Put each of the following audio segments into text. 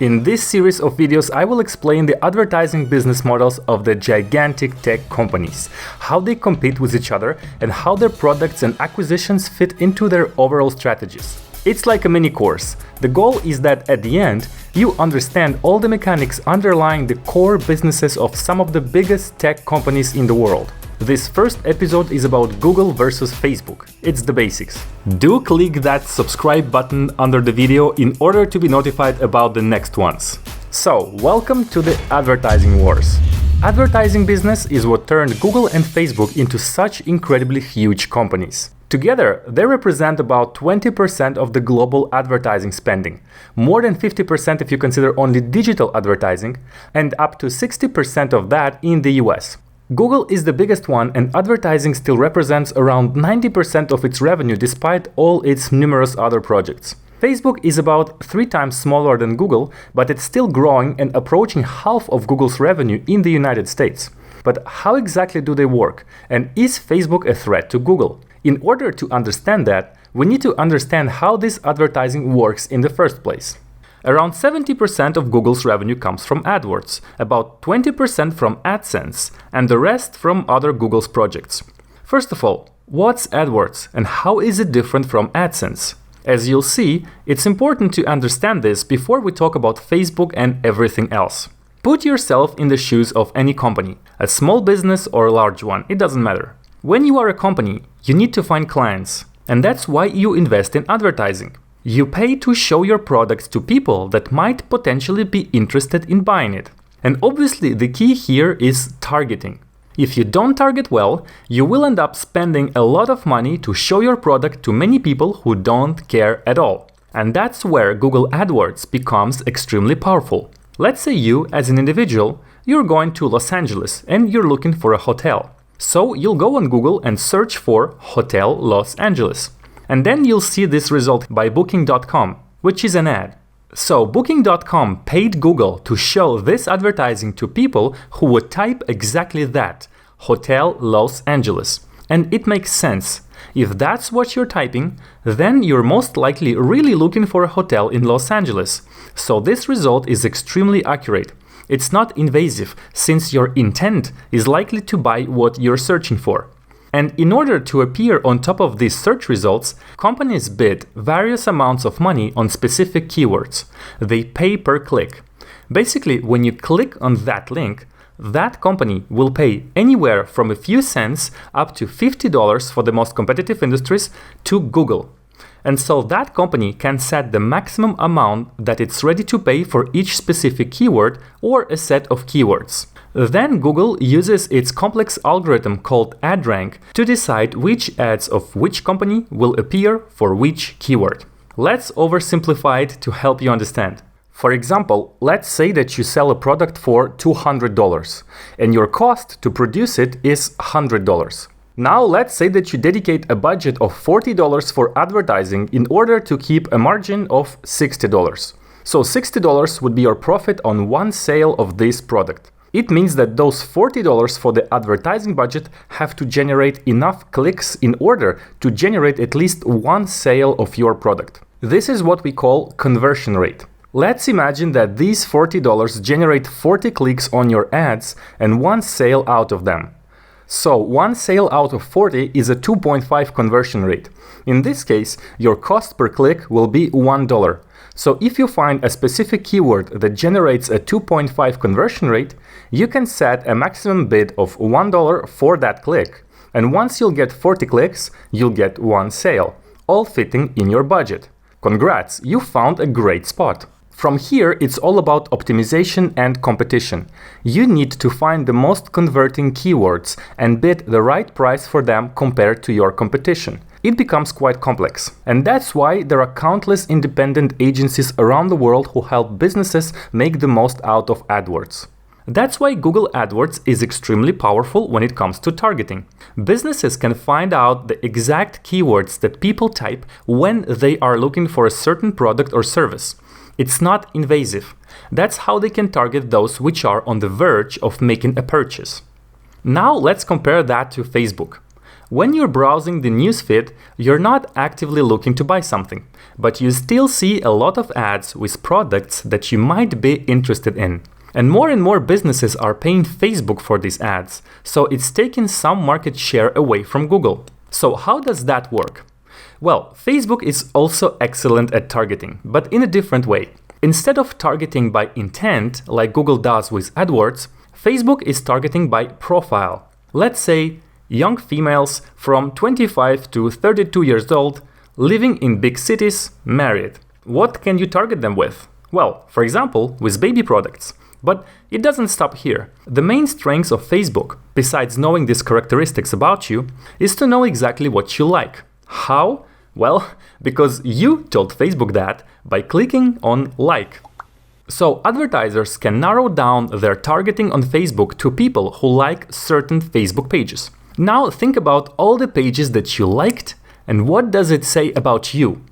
In this series of videos, I will explain the advertising business models of the gigantic tech companies, how they compete with each other, and how their products and acquisitions fit into their overall strategies. It's like a mini course. The goal is that at the end, you understand all the mechanics underlying the core businesses of some of the biggest tech companies in the world. This first episode is about Google versus Facebook. It's the basics. Do click that subscribe button under the video in order to be notified about the next ones. So, welcome to the advertising wars. Advertising business is what turned Google and Facebook into such incredibly huge companies. Together, they represent about 20% of the global advertising spending, more than 50% if you consider only digital advertising, and up to 60% of that in the US. Google is the biggest one, and advertising still represents around 90% of its revenue despite all its numerous other projects. Facebook is about 3 times smaller than Google, but it's still growing and approaching half of Google's revenue in the United States. But how exactly do they work? And is Facebook a threat to Google? In order to understand that, we need to understand how this advertising works in the first place. Around 70% of Google's revenue comes from AdWords, about 20% from AdSense, and the rest from other Google's projects. First of all, what's AdWords and how is it different from AdSense? As you'll see, it's important to understand this before we talk about Facebook and everything else. Put yourself in the shoes of any company, a small business or a large one, it doesn't matter. When you are a company, you need to find clients, and that's why you invest in advertising. You pay to show your products to people that might potentially be interested in buying it. And obviously the key here is targeting. If you don't target well, you will end up spending a lot of money to show your product to many people who don't care at all. And that's where Google AdWords becomes extremely powerful. Let's say you, as an individual, you're going to Los Angeles and you're looking for a hotel. So you'll go on Google and search for Hotel Los Angeles. And then you'll see this result by Booking.com, which is an ad. So Booking.com paid Google to show this advertising to people who would type exactly that, Hotel Los Angeles. And it makes sense. If that's what you're typing, then you're most likely really looking for a hotel in Los Angeles. So this result is extremely accurate. It's not invasive, since your intent is likely to buy what you're searching for. And in order to appear on top of these search results, companies bid various amounts of money on specific keywords. They pay per click. Basically, when you click on that link, that company will pay anywhere from a few cents up to $50 for the most competitive industries to Google. And so that company can set the maximum amount that it's ready to pay for each specific keyword or a set of keywords. Then Google uses its complex algorithm called AdRank to decide which ads of which company will appear for which keyword. Let's oversimplify it to help you understand. For example, let's say that you sell a product for $200 and your cost to produce it is $100. Now let's say that you dedicate a budget of $40 for advertising in order to keep a margin of $60. So $60 would be your profit on one sale of this product. It means that those $40 for the advertising budget have to generate enough clicks in order to generate at least one sale of your product. This is what we call conversion rate. Let's imagine that these $40 generate 40 clicks on your ads and one sale out of them. So one sale out of 40 is a 2.5 conversion rate. In this case, your cost per click will be $1. So if you find a specific keyword that generates a 2.5 conversion rate, you can set a maximum bid of $1 for that click. And once you'll get 40 clicks, you'll get one sale, all fitting in your budget. Congrats, you found a great spot. From here, it's all about optimization and competition. You need to find the most converting keywords and bid the right price for them compared to your competition. It becomes quite complex. And that's why there are countless independent agencies around the world who help businesses make the most out of AdWords. That's why Google AdWords is extremely powerful when it comes to targeting. Businesses can find out the exact keywords that people type when they are looking for a certain product or service. It's not invasive. That's how they can target those which are on the verge of making a purchase. Now let's compare that to Facebook. When you're browsing the newsfeed, you're not actively looking to buy something, but you still see a lot of ads with products that you might be interested in. And more businesses are paying Facebook for these ads, so it's taking some market share away from Google. So how does that work? Well, Facebook is also excellent at targeting, but in a different way. Instead of targeting by intent, like Google does with AdWords, Facebook is targeting by profile. Let's say young females from 25 to 32 years old, living in big cities, married. What can you target them with? Well, for example, with baby products. But it doesn't stop here. The main strength of Facebook, besides knowing these characteristics about you, is to know exactly what you like. How? Well, because you told Facebook that by clicking on like. So advertisers can narrow down their targeting on Facebook to people who like certain Facebook pages. Now think about all the pages that you liked and what does it say about you?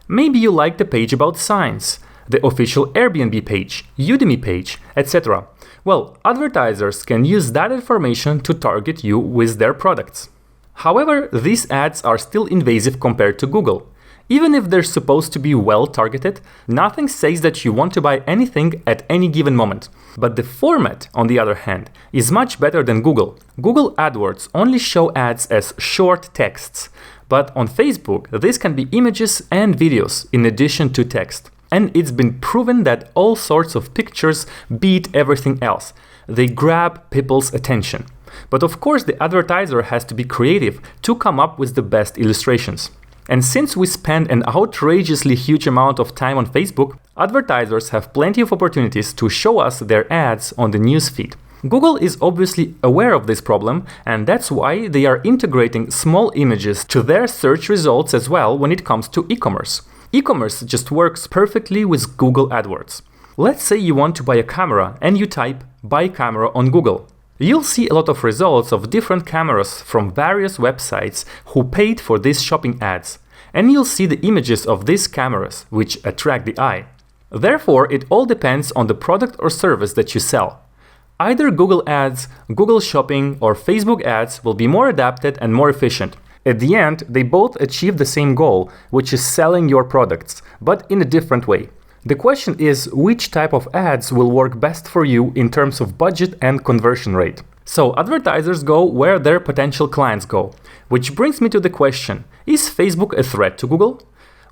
Maybe you like the page about science, the official Airbnb page, Udemy page, etc. Well, advertisers can use that information to target you with their products. However, these ads are still invasive compared to Google. Even if they're supposed to be well targeted, nothing says that you want to buy anything at any given moment. But the format, on the other hand, is much better than Google. Google AdWords only show ads as short texts, but on Facebook, this can be images and videos in addition to text. And it's been proven that all sorts of pictures beat everything else. They grab people's attention. But of course, the advertiser has to be creative to come up with the best illustrations. And since we spend an outrageously huge amount of time on Facebook, advertisers have plenty of opportunities to show us their ads on the newsfeed. Google is obviously aware of this problem, and that's why they are integrating small images to their search results as well when it comes to e-commerce. E-commerce just works perfectly with Google AdWords. Let's say you want to buy a camera and you type "buy camera" on Google. You'll see a lot of results of different cameras from various websites who paid for these shopping ads, and you'll see the images of these cameras, which attract the eye. Therefore, it all depends on the product or service that you sell. Either Google Ads, Google Shopping, or Facebook ads will be more adapted and more efficient. At the end, they both achieve the same goal, which is selling your products, but in a different way. The question is which type of ads will work best for you in terms of budget and conversion rate. So advertisers go where their potential clients go. Which brings me to the question, is Facebook a threat to Google?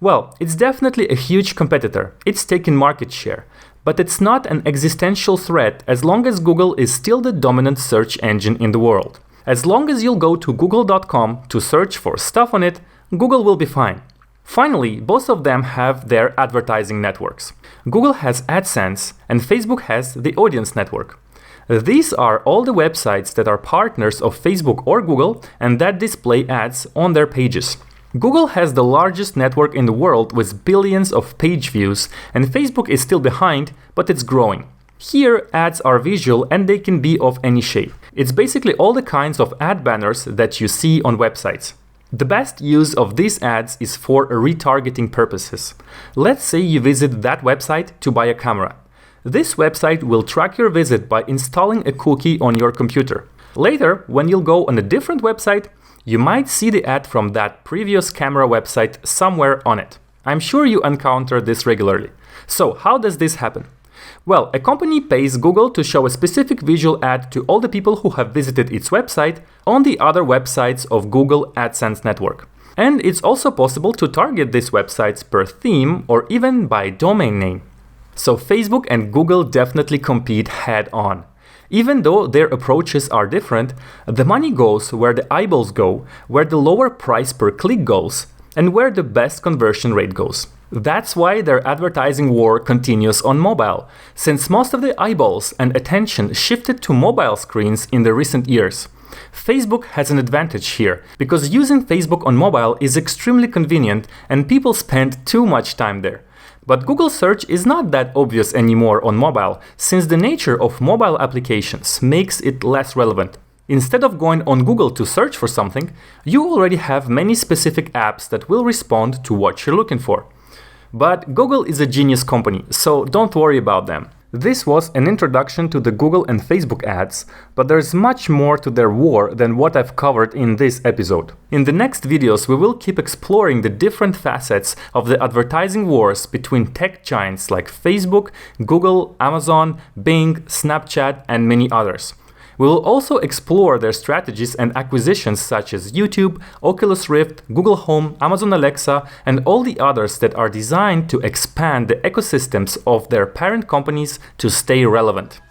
Well, it's definitely a huge competitor. It's taking market share. But it's not an existential threat as long as Google is still the dominant search engine in the world. As long as you'll go to google.com to search for stuff on it, Google will be fine. Finally, both of them have their advertising networks. Google has AdSense and Facebook has the Audience Network. These are all the websites that are partners of Facebook or Google and that display ads on their pages. Google has the largest network in the world with billions of page views, and Facebook is still behind, but it's growing. Here, ads are visual and they can be of any shape. It's basically all the kinds of ad banners that you see on websites. The best use of these ads is for retargeting purposes. Let's say you visit that website to buy a camera. This website will track your visit by installing a cookie on your computer. Later, when you'll go on a different website, you might see the ad from that previous camera website somewhere on it. I'm sure you encounter this regularly. So how does this happen? Well, a company pays Google to show a specific visual ad to all the people who have visited its website on the other websites of Google AdSense network. And it's also possible to target these websites per theme or even by domain name. So Facebook and Google definitely compete head-on. Even though their approaches are different, the money goes where the eyeballs go, where the lower price per click goes, and where the best conversion rate goes. That's why their advertising war continues on mobile, since most of the eyeballs and attention shifted to mobile screens in the recent years. Facebook has an advantage here, because using Facebook on mobile is extremely convenient and people spend too much time there. But Google search is not that obvious anymore on mobile, since the nature of mobile applications makes it less relevant. Instead of going on Google to search for something, you already have many specific apps that will respond to what you're looking for. But Google is a genius company, so don't worry about them. This was an introduction to the Google and Facebook ads, but there's much more to their war than what I've covered in this episode. In the next videos, we will keep exploring the different facets of the advertising wars between tech giants like Facebook, Google, Amazon, Bing, Snapchat, and many others. We will also explore their strategies and acquisitions such as YouTube, Oculus Rift, Google Home, Amazon Alexa, and all the others that are designed to expand the ecosystems of their parent companies to stay relevant.